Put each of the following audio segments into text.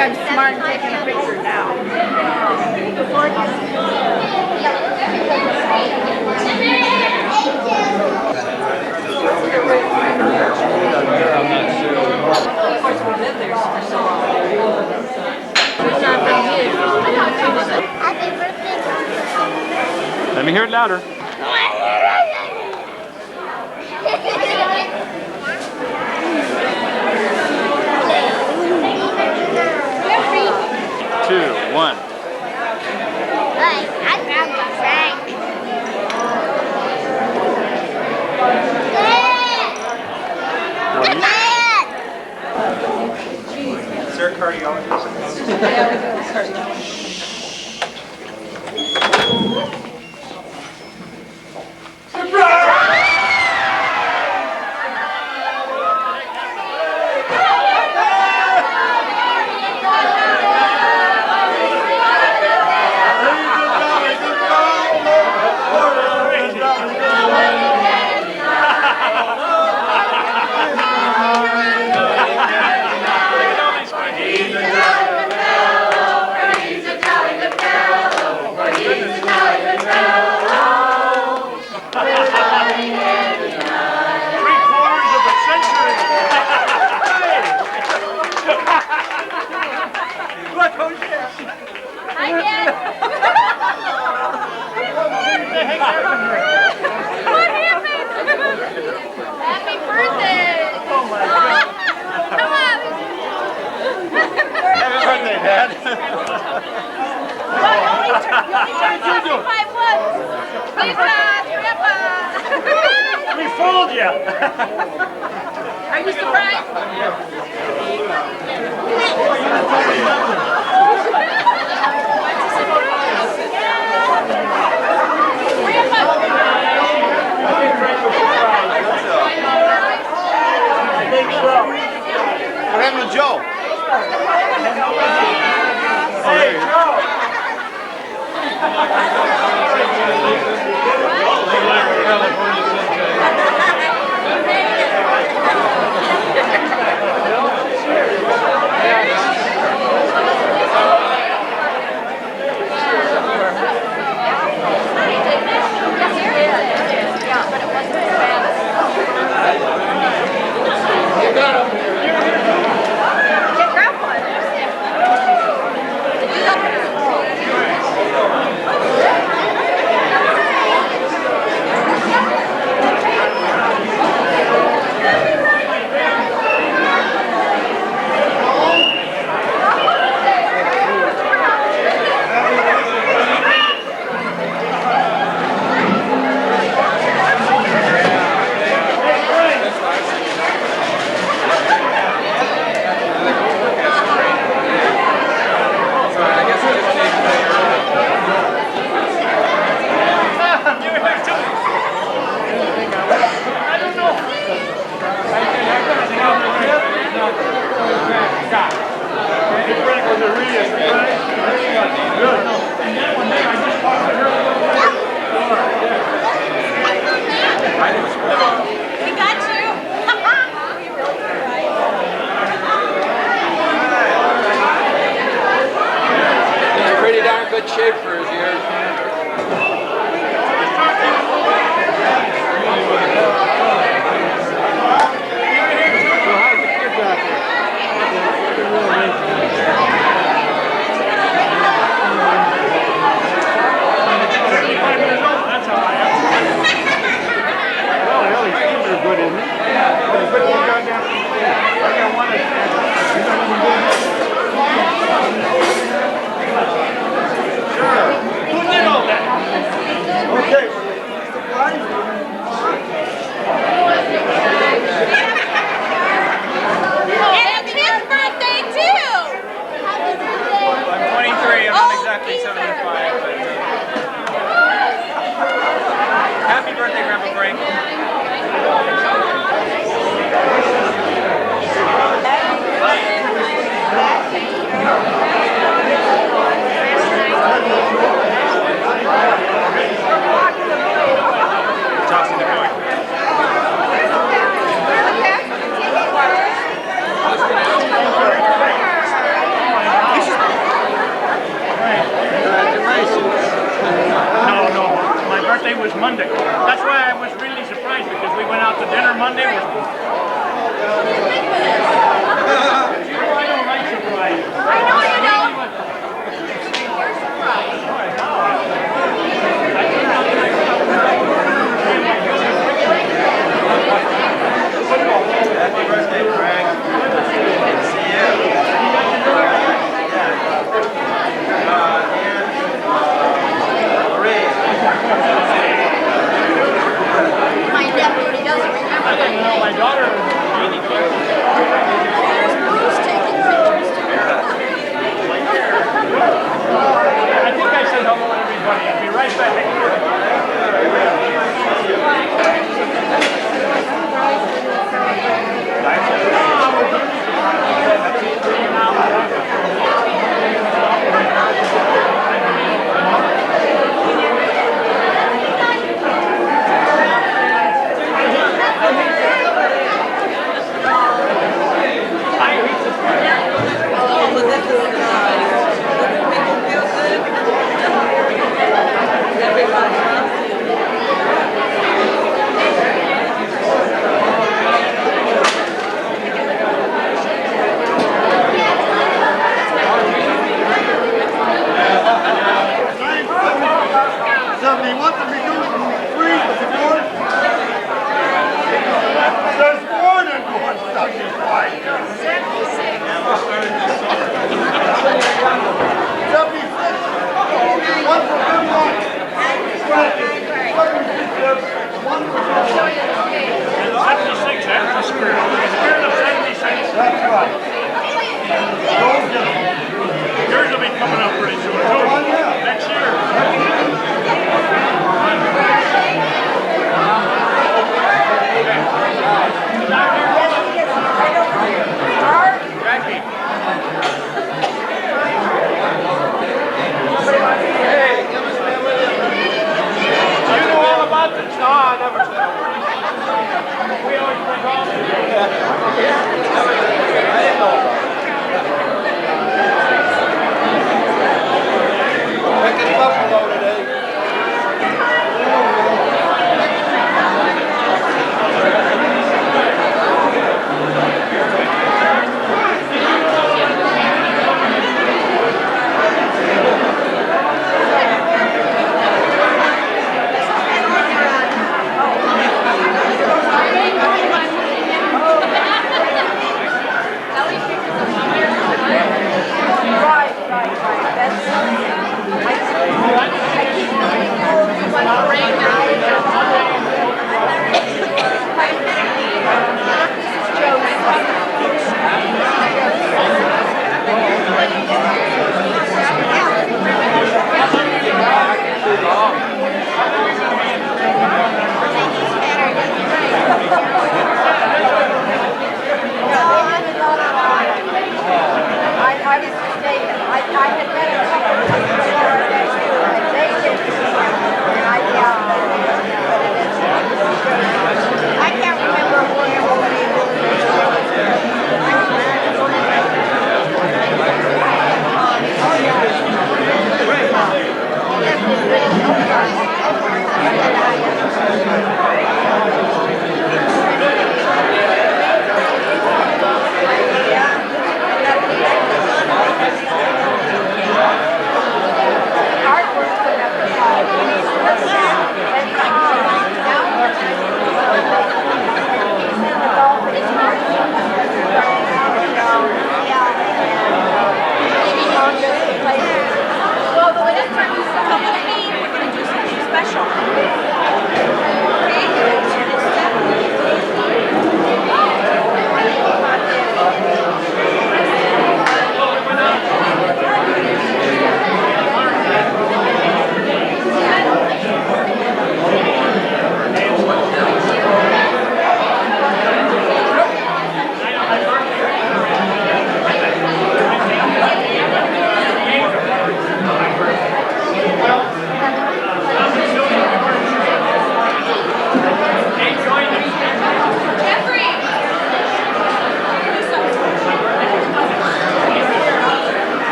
I'm smart and taking a picture now. Let me hear it louder. 2, 1. I grabbed my Frank. Is there a cardiologist? Yeah, we do a cardiologist. Happy birthday! Oh my God. Come on! Happy birthday, Dad. You only turned 75 once! Grandpa! Grandpa! We fooled you. Are you surprised? What happened to Joe? Hey, Joe! Picking buffalo today.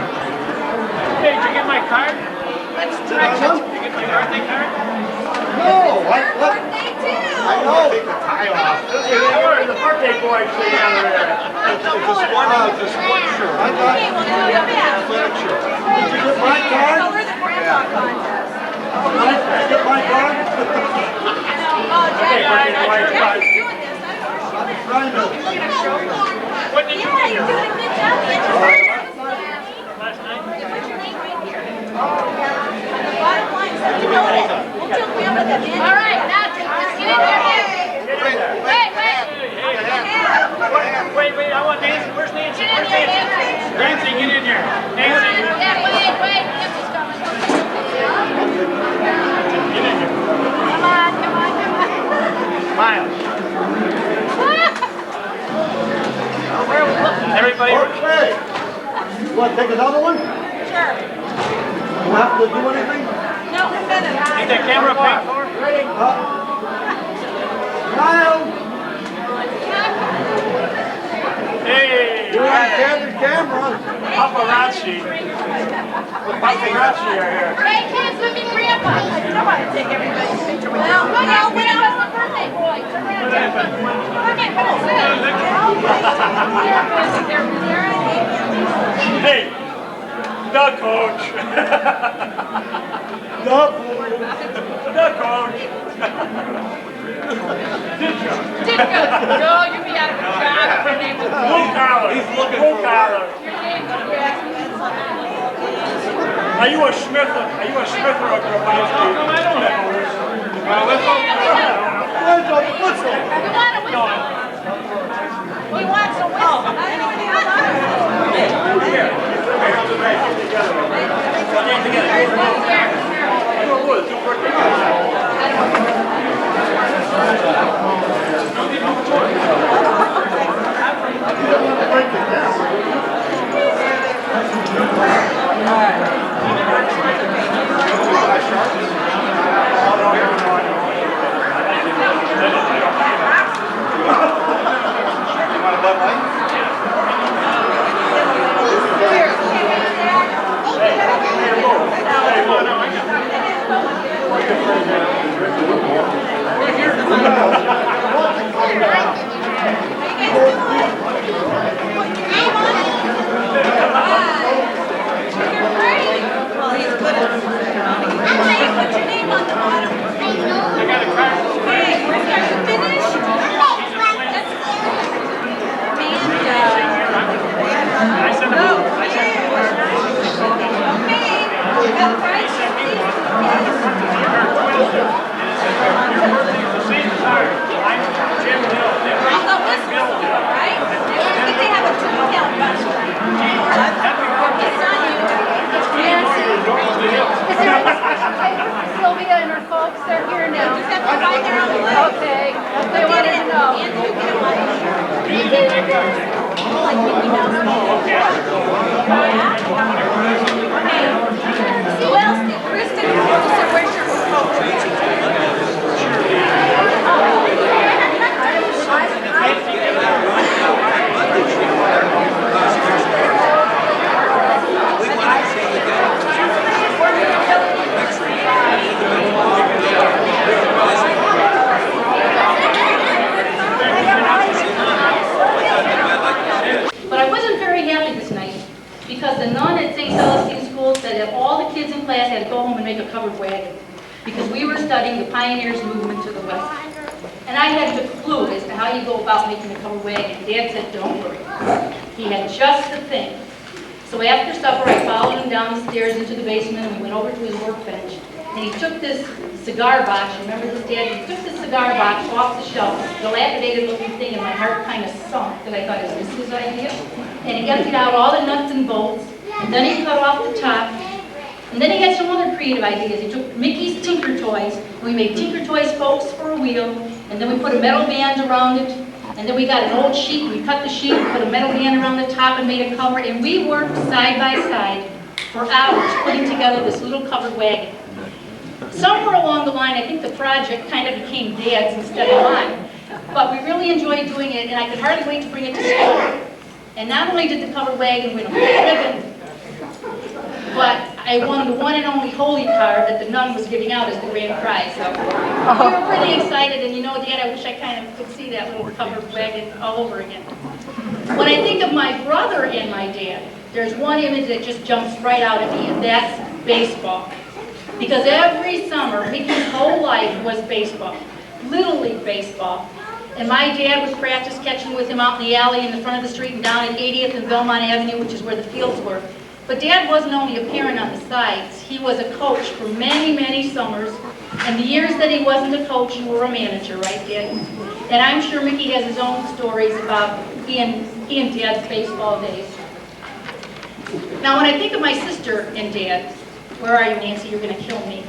Hey, did you get my card? Let's stretch it. Did you get my birthday card? No, what? I know. Take the tie off. Where's the birthday boy sitting down there? Just one shirt. I got flat shirt. Did you get my card? Did you get my card? What did you Yeah, get? you're doing a good job. Last night? Bottom line, so you know it. We'll tell them that. All right, now just get in there. Wait, I want Nancy. Where's Nancy? Get in there, Nancy. Nancy, get in here. Nancy. Yeah, wait. Nancy's coming. Get in here. Come on. Miles. Where are we looking? Everybody. Okay. You want to take another one? Sure. You have to do anything? No, we're better. Take that camera paid for? Ready? Kyle! Hey. You're on camera. Paparazzi. The paparazzi are here. Hey, kids, look at Grandpa. Nobody take everybody's picture with them. Well, when I was the birthday boy. Okay, what is this? Hey, the coach. No. The coach. No, you'd be out of a job if your name was Blue collar. He's looking Blue for collar. your name was Are you a Smith? Are you a Smith or a Grabowski? I don't know. Whistle. You want a whistle? He wants a whistle. Sylvia and her folks are here now. Okay, they wanted to know. Who else did Kristen? So where's your coach? But I wasn't very happy this night because the nun at St. Celestine School said that all the kids in class had to go home and make a covered wagon because we were studying the pioneers' movement to the west. And I hadn't a clue as to how you go about making a covered wagon. Dad said, don't worry. He had just the thing. So after supper, I followed him down the stairs into the basement and we went over to his workbench. And he took this cigar box, remember this, Dad? He took this cigar box off the shelf, dilapidated looking thing, and my heart kind of sunk because I thought, is this his idea? And he emptied out all the nuts and bolts, and then he cut off the top. And then he had some other creative ideas. He took Mickey's Tinker Toys, and we made Tinker Toys spokes for a wheel, and then we put a metal band around it, and then we got an old sheet, and we cut the sheet, and put a metal band around the top and made a cover, and we worked side by side for hours putting together this little covered wagon. Somewhere along the line, I think the project kind of became Dad's instead of mine. But we really enjoyed doing it, and I could hardly wait to bring it to school. And not only did the covered wagon win a ribbon, but I won the one and only holy card that the nun was giving out as the grand prize. So we were pretty excited, and you know, Dad, I wish I kind of could see that little covered wagon all over again. When I think of my brother and my dad, there's one image that just jumps right out at me, and that's baseball. Because every summer, Mickey's whole life was baseball, Little League baseball. And my dad would practice catching with him out in the alley in the front of the street and down at 80th and Belmont Avenue, which is where the fields were. But Dad wasn't only a parent on the sides, he was a coach for many, many summers. And the years that he wasn't a coach, you were a manager, right, Dad? And I'm sure Mickey has his own stories about he and Dad's baseball days. Now, when I think of my sister and Dad, where are you, Nancy? You're going to kill me.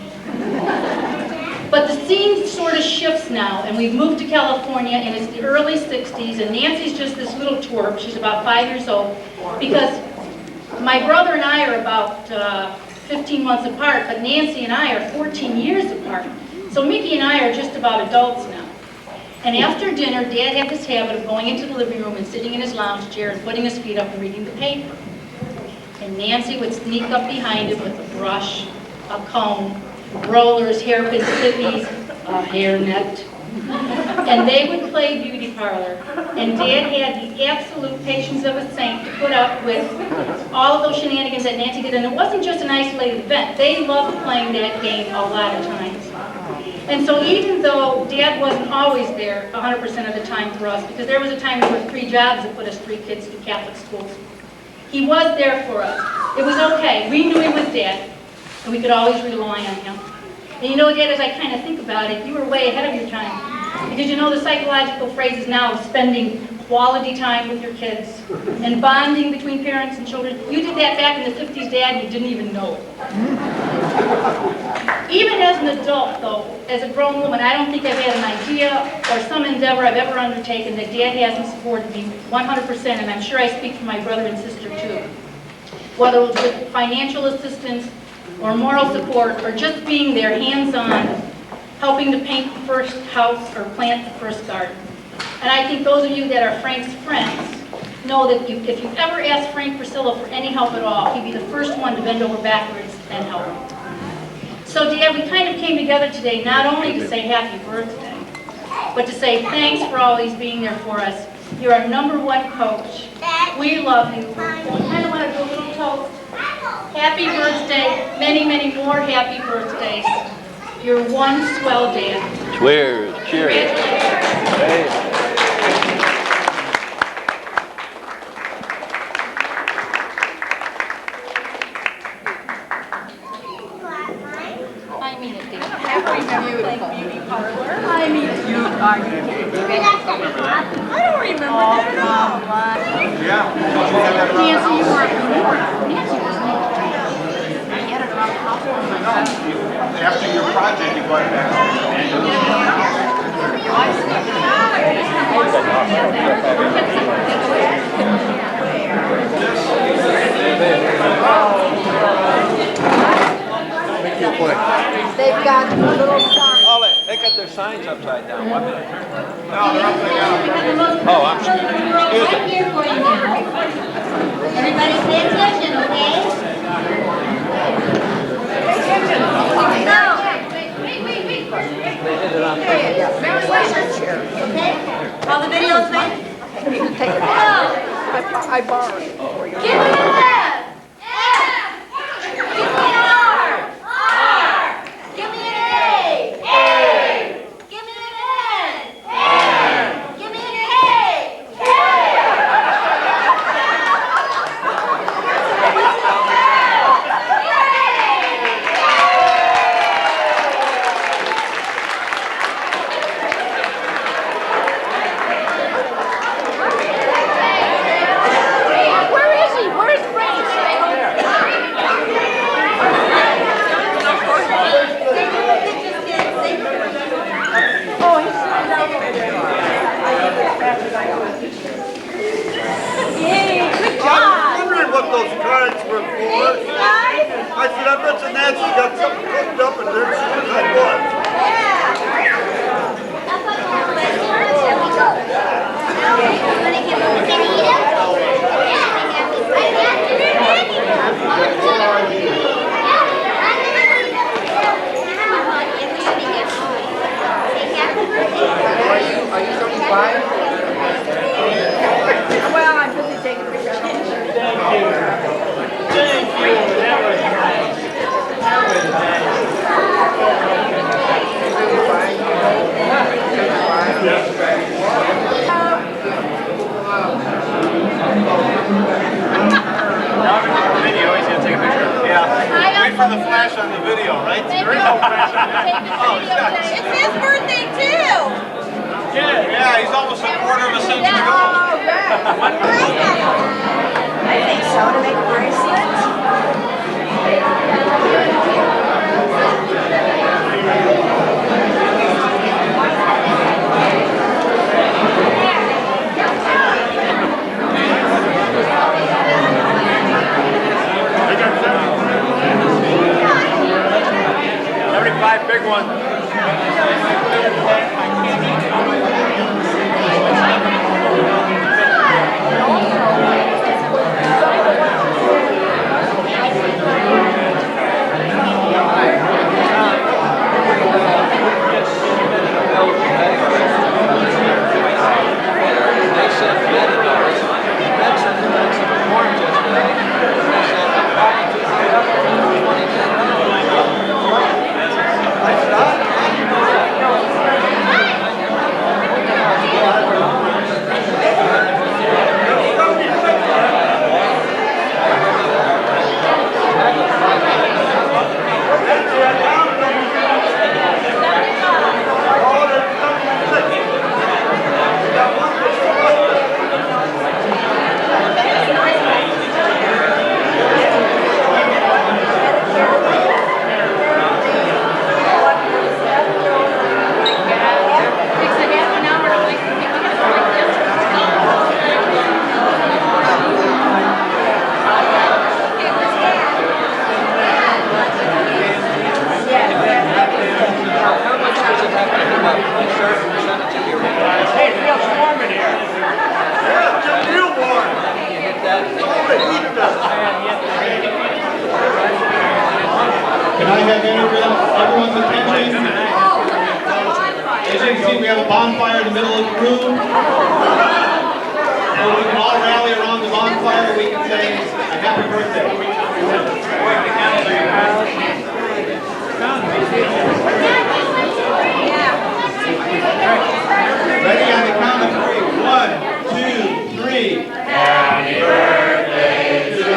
But the scene sort of shifts now, and we've moved to California, and it's the early 60s, and Nancy's just this little twerp. She's about 5 years old, because my brother and I are about 15 months apart, but Nancy and I are 14 years apart. So Mickey and I are just about adults now. And after dinner, Dad had this habit of going into the living room and sitting in his lounge chair and putting his feet up and reading the paper. And Nancy would sneak up behind him with a brush, a comb, rollers, hairpins, clippies, a hairnet, And they would play beauty parlor. And Dad had the absolute patience of a saint to put up with all of those shenanigans that Nancy did. And it wasn't just an isolated event. They loved playing that game a lot of times. And so even though Dad wasn't always there 100% of the time for us, because there was a time there were 3 jobs that put us 3 kids through Catholic schools, he was there for us. It was okay. We knew he was Dad, and we could always rely on him. And you know, Dad, as I kind of think about it, you were way ahead of your time. Because you know the psychological phrase is now spending quality time with your kids and bonding between parents and children. You did that back in the 50s, Dad, and you didn't even know it. Even as an adult, though, as a grown woman, I don't think I've had an idea or some endeavor I've ever undertaken that Dad hasn't supported me 100%, and I'm sure I speak for my brother and sister, too. Whether it was with financial assistance or moral support or just being there hands-on, helping to paint the first house or plant the first garden. And I think those of you that are Frank's friends know that if you ever ask Frank Priscilla for any help at all, he'd be the first one to bend over backwards and help. So Dad, we kind of came together today not only to say happy birthday, but to say thanks for always being there for us. You're our #1 coach. We love you. We kind of want to do a little toast. Happy birthday. Many, many more happy birthdays. You're one swell Dad. Cheers. Cheers. Congratulations. I mean it, Dad. I mean, you are. I don't remember that at all. Yeah. Nancy, you were Nancy was After your project, you brought it back. They've got a little sign. Oh, they got their signs upside down. One minute. No, they're upside down. Oh, I'm excuse I'm me. here for you now. Everybody pay attention, okay? No. Wait. Mary, where's your chair? Okay? All the videos made? I borrowed it for you. Give me an F. F. Give me an R. R. Give me an A. A. Give me an N. N. Give me an K. K. Where is he? Where's Frank? Oh, he's sitting down over there. Yay, good I job. was wondering what those cards were for. I said, I bet you Nancy got something cooked up in there. She was like, what? Well, I'm busy taking pictures. Video, he's gonna take a picture. Yeah. Wait for the flash on the video, right? There is no flash on that. It's his birthday too! Yeah, he's almost a quarter of a century old. I think so, to make bracelets. $75, big one. Hey, it feels warm in here. Yeah, it's just real warm. All the heat does. Can I have everyone's attention? As you can see, we have a bonfire in the middle of the room. So we can all rally around the bonfire. We can say a happy birthday. Ready on the count of 3. 1, 2, 3. Happy birthday to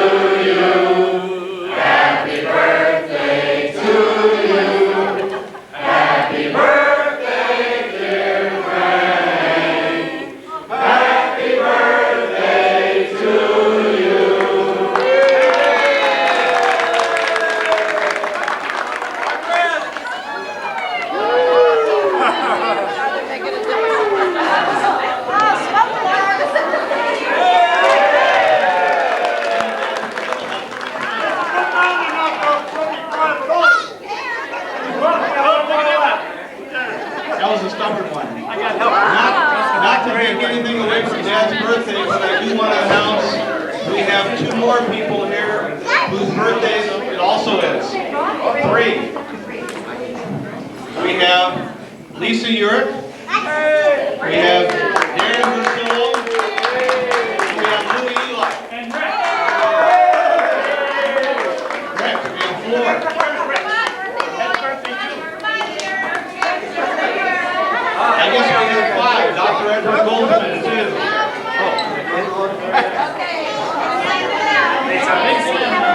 you. Happy birthday to you. Happy birthday, dear Frank. Happy birthday to you. That was a stubborn one. I got help. Not to take anything away from Dad's birthday, but I do want to announce we have 2 more people here whose birthdays it also is. 3. We have Lisa Urick. We have Darren Versillo. And we have Louie Eli. Rex, we have Floor. I guess we have 5. Dr. Edward Goldman, too.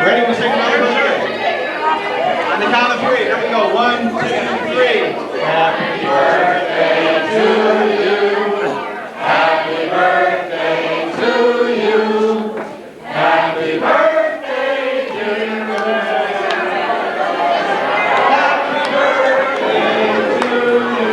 Ready to sing another birthday? On the count of 3. Here we go. 1, 2, 3. Happy birthday to you. Happy birthday to you. Happy birthday, dear Frank. Happy birthday to you.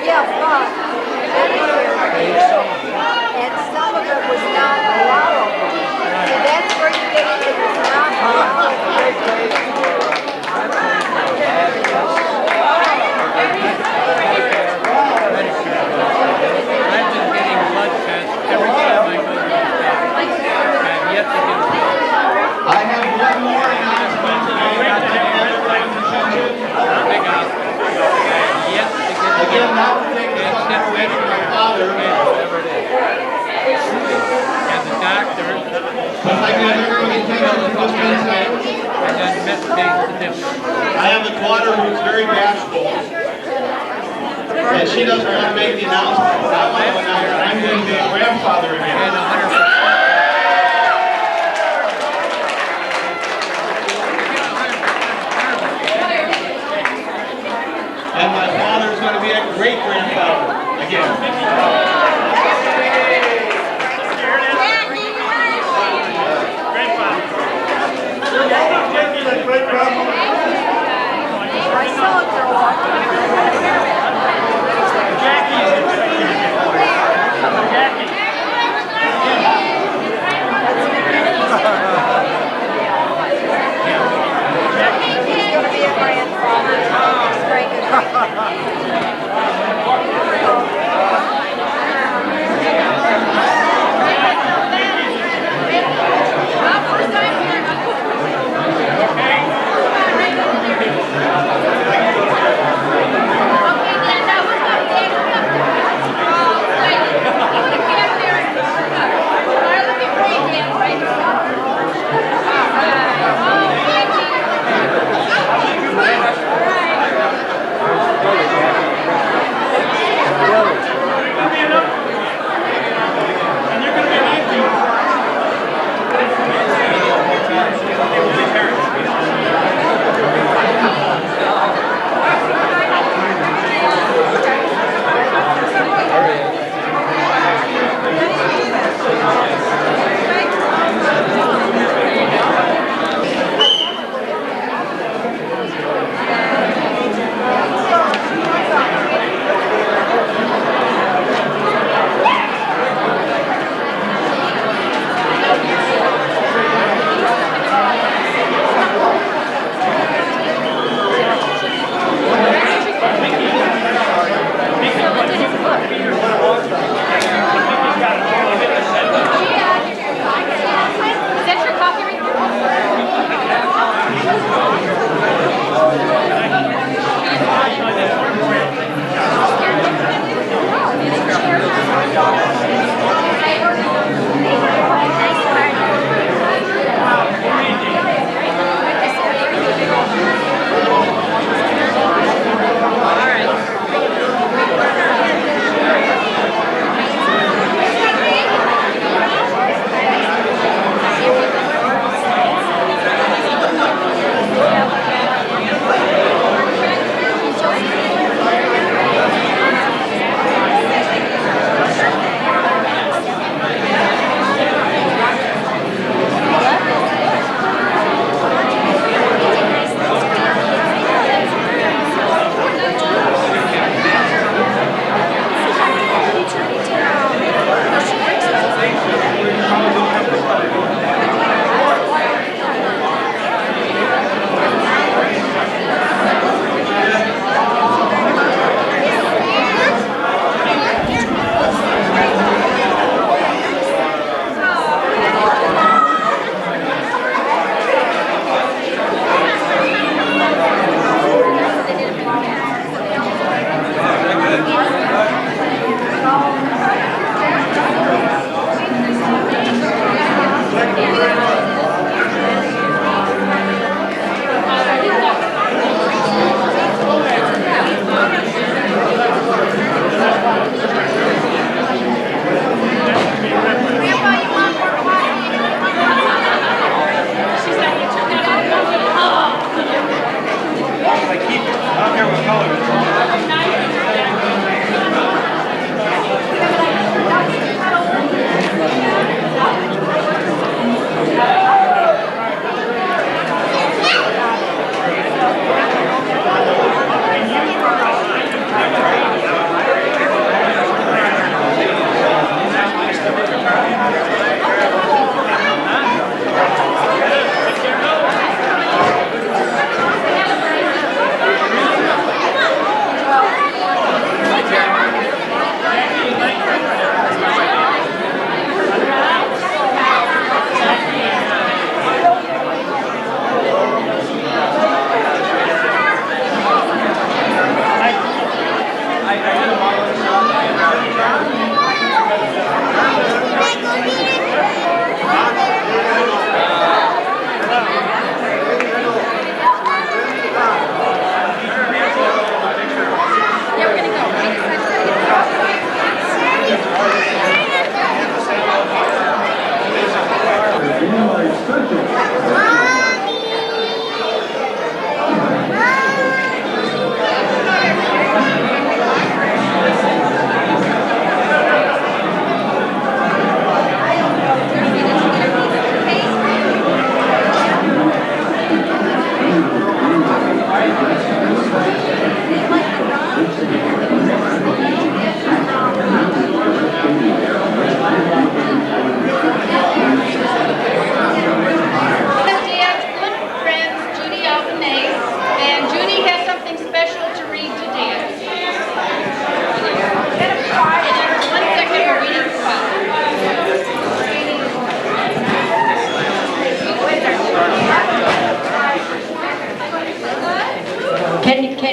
Yeah, but and some of it was not allowable. So that's where you get it was not I've been getting blood tests every time I go to the doctor. I've yet to get I have one more announcement today. Not to have everyone's attention. yet to get Again, not to take the subject away from my father. whatever it is. And the doctor, But I can have everyone's attention for just 1 second. and then makes the difference. I have a daughter who's very bashful. And she doesn't want to make the announcement. But I want to announce that I'm going to be a grandfather And again. 100%. And my father's going to be a great grandfather again. I saw it grow up. Jackie.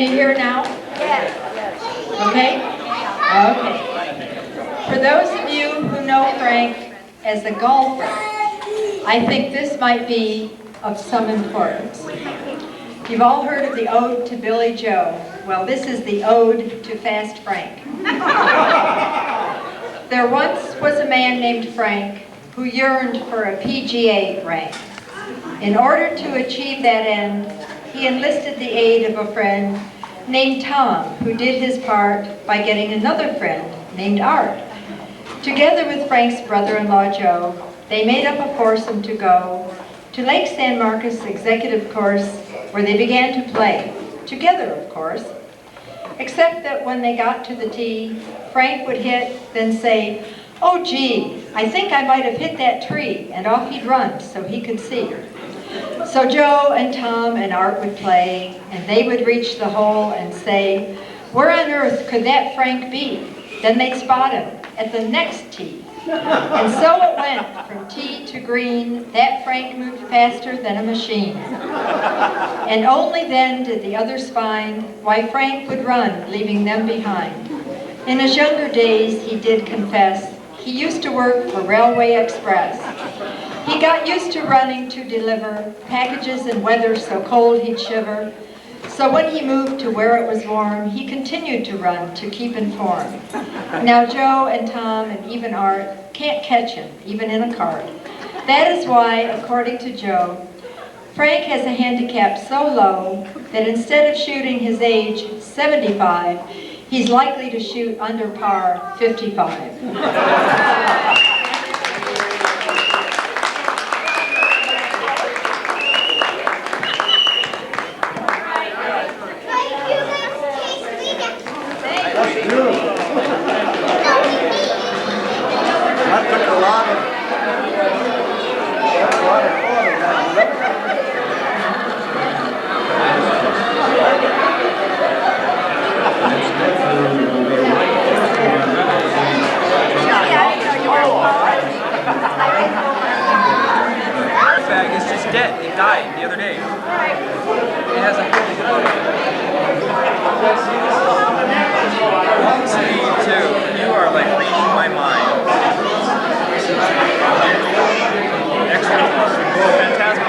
Can you hear now? Yes. Okay? Okay. For those of you who know Frank as a golfer, I think this might be of some importance. You've all heard of the Ode to Billy Joe. Well, this is the Ode to Fast Frank. There once was a man named Frank who yearned for a PGA rank. In order to achieve that end, he enlisted the aid of a friend named Tom, who did his part by getting another friend named Art. Together with Frank's brother-in-law Joe, they made up a foursome to go to Lake San Marcos Executive Course, where they began to play, together of course. Except that when they got to the tee, Frank would hit, then say, "Oh gee, I think I might have hit that tree," and off he'd run so he could see. So Joe and Tom and Art would play, and they would reach the hole and say, "Where on earth could that Frank be?" Then they'd spot him at the next tee. And so it went from tee to green. That Frank moved faster than a machine. And only then did the others find why Frank would run, leaving them behind. In his younger days, he did confess, he used to work for Railway Express. He got used to running to deliver packages in weather so cold he'd shiver. So when he moved to where it was warm, he continued to run to keep in form. Now Joe and Tom and even Art can't catch him, even in a cart. That is why, according to Joe, Frank has a handicap so low that instead of shooting his age 75, he's likely to shoot under par 55. That took a lot of bag is just dead. It died the other day. It has a really good body. Steve, too. You are like reading my mind. Excellent. Fantastic.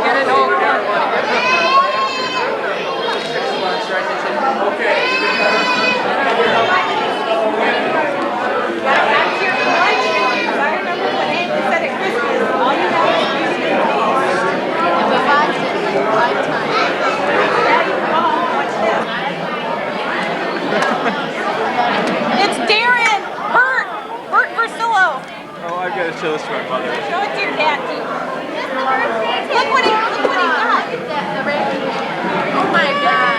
Get it all. It's Darren! Bert Versillo! Oh, I've got to show this to my mother. Show it to your dad. Look what he got! Oh my God!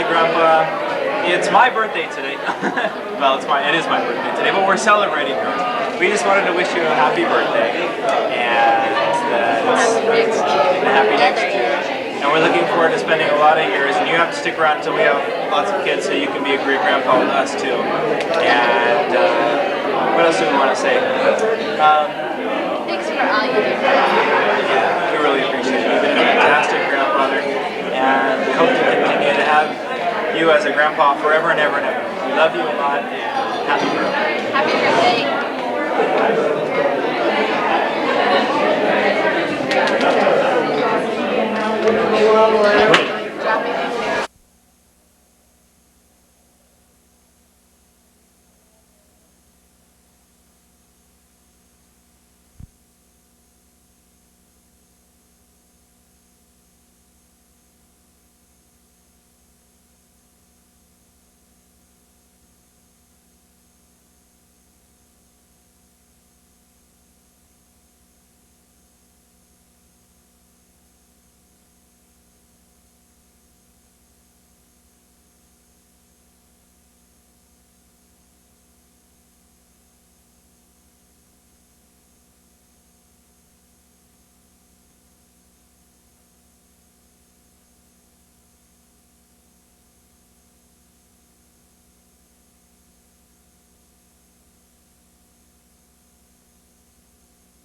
Hi, Grandpa. It's my birthday today. Well, it is my birthday today, but we're celebrating yours. We just wanted to wish you a happy birthday and a happy next year. And we're looking forward to spending a lot of years. And you have to stick around until we have lots of kids, so you can be a great grandpa with us too. And what else do we want to say? Thanks for all you do. Yeah, we really appreciate it. You've been a fantastic grandfather, and we hope to continue to have you as a grandpa forever and ever and ever. We love you a lot, and happy birthday. Happy birthday. Dropping